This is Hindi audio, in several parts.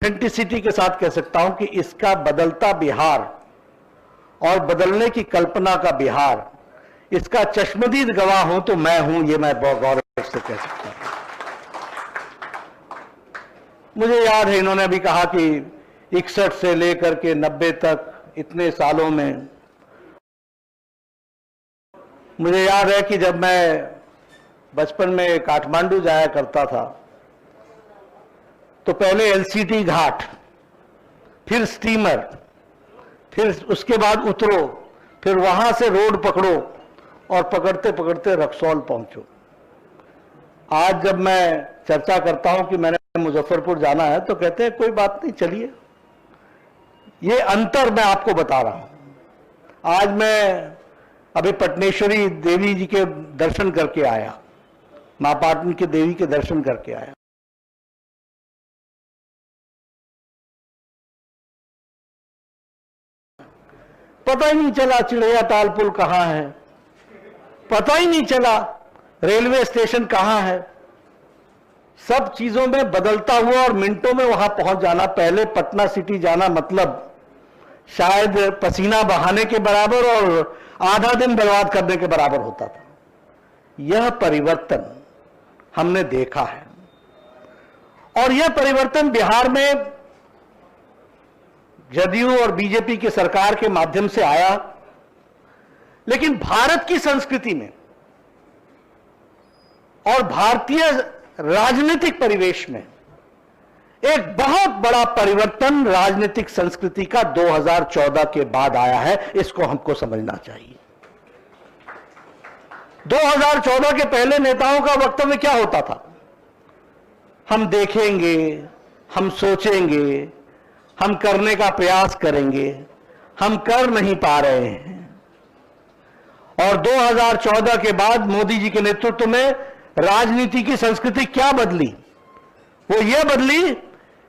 ऑथेंटिसिटी के साथ कह सकता हूं कि इसका बदलता बिहार और बदलने की कल्पना का बिहार, इसका चश्मदीद गवाह हूं तो मैं हूं, ये मैं बहुत गौरव से कह सकता हूं। मुझे याद है इन्होंने अभी कहा कि 61 से लेकर के 90 तक इतने सालों में, मुझे याद है कि जब मैं बचपन में काठमांडू जाया करता था तो पहले एलसीटी घाट, फिर स्टीमर, फिर उसके बाद उतरो, फिर वहां से रोड पकड़ो और पकड़ते पकड़ते रक्सौल पहुंचो। आज जब मैं चर्चा करता हूं कि मैंने मुजफ्फरपुर जाना है तो कहते हैं कोई बात नहीं, चलिए। ये अंतर मैं आपको बता रहा हूं। आज मैं अभी पटनेश्वरी देवी जी के दर्शन करके आया, मां पाटन के देवी के दर्शन करके आया। पता ही नहीं चला चिड़िया ताल पुल कहां है, पता ही नहीं चला रेलवे स्टेशन कहां है। सब चीजों में बदलता हुआ और मिनटों में वहां पहुंच जाना। पहले पटना सिटी जाना मतलब शायद पसीना बहाने के बराबर और आधा दिन बर्बाद करने के बराबर होता था। यह परिवर्तन हमने देखा है और यह परिवर्तन बिहार में जदयू और बीजेपी की सरकार के माध्यम से आया। लेकिन भारत की संस्कृति में और भारतीय राजनीतिक परिवेश में एक बहुत बड़ा परिवर्तन राजनीतिक संस्कृति का 2014 के बाद आया है। इसको हमको समझना चाहिए। 2014 के पहले नेताओं का वक्तव्य क्या होता था? हम देखेंगे, हम सोचेंगे, हम करने का प्रयास करेंगे, हम कर नहीं पा रहे हैं। और 2014 के बाद मोदी जी के नेतृत्व में राजनीति की संस्कृति क्या बदली? वो ये बदली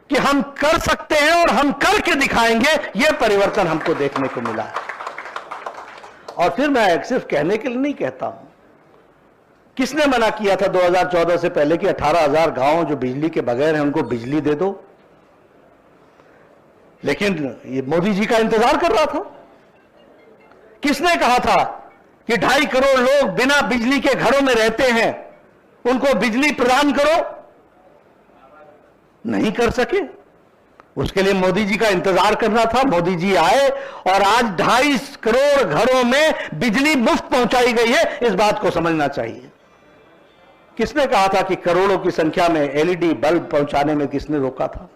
कि हम कर सकते हैं और हम करके दिखाएंगे। यह परिवर्तन हमको देखने को मिला है। और फिर मैं सिर्फ कहने के लिए नहीं कहता हूं। किसने मना किया था 2014 से पहले कि 18,000 गांव जो बिजली के बगैर हैं उनको बिजली दे दो? लेकिन ये मोदी जी का इंतजार कर रहा था। किसने कहा था कि 2.5 करोड़ लोग बिना बिजली के घरों में रहते हैं, उनको बिजली प्रदान करो? नहीं कर सके। उसके लिए मोदी जी का इंतजार करना था। मोदी जी आए और आज 2.5 करोड़ घरों में बिजली मुफ्त पहुंचाई गई है। इस बात को समझना चाहिए। किसने कहा था कि करोड़ों की संख्या में एलईडी बल्ब पहुंचाने में किसने रोका था?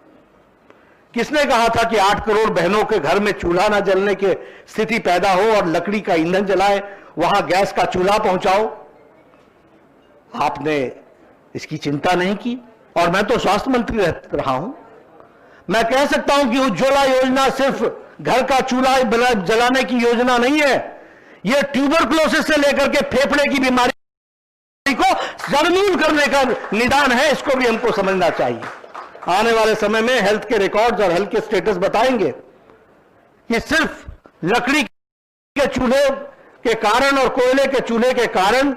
किसने कहा था कि 8 करोड़ बहनों के घर में चूल्हा ना जलने की स्थिति पैदा हो और लकड़ी का ईंधन जलाए, वहां गैस का चूल्हा पहुंचाओ? आपने इसकी चिंता नहीं की। और मैं तो स्वास्थ्य मंत्री रहा हूं। मैं कह सकता हूं कि उज्ज्वला योजना सिर्फ घर का चूल्हा जलाने की योजना नहीं है। यह ट्यूबरकुलोसिस से लेकर के फेफड़े की बीमारी को जड़मूल करने का निदान है। इसको भी हमको समझना चाहिए। आने वाले समय में हेल्थ के रिकॉर्ड्स और हेल्थ के स्टेटस बताएंगे कि सिर्फ लकड़ी के चूल्हे के कारण और कोयले के चूल्हे के कारण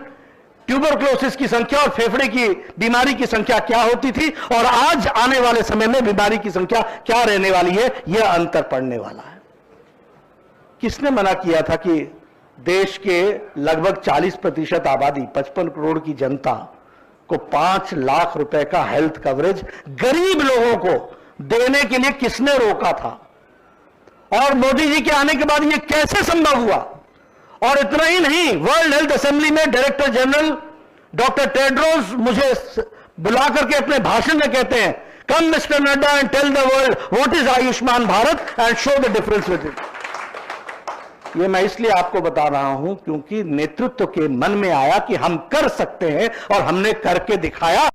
ट्यूबरकुलोसिस की संख्या और फेफड़े की बीमारी की संख्या क्या होती थी और आज आने वाले समय में बीमारी की संख्या क्या रहने वाली है, यह अंतर पड़ने वाला है। किसने मना किया था कि देश के लगभग 40% आबादी, 55 करोड़ की जनता को 5 लाख रुपए का हेल्थ कवरेज गरीब लोगों को देने के लिए किसने रोका था? और मोदी जी के आने के बाद यह कैसे संभव हुआ? और इतना ही नहीं, वर्ल्ड हेल्थ असेंबली में डायरेक्टर जनरल डॉक्टर टेड्रोस मुझे बुला करके अपने भाषण में कहते हैं, come mister Nadda and tell the world what is Ayushman Bharat and show the difference with it. ये मैं इसलिए आपको बता रहा हूं क्योंकि नेतृत्व के मन में आया कि हम कर सकते हैं और हमने करके दिखाया।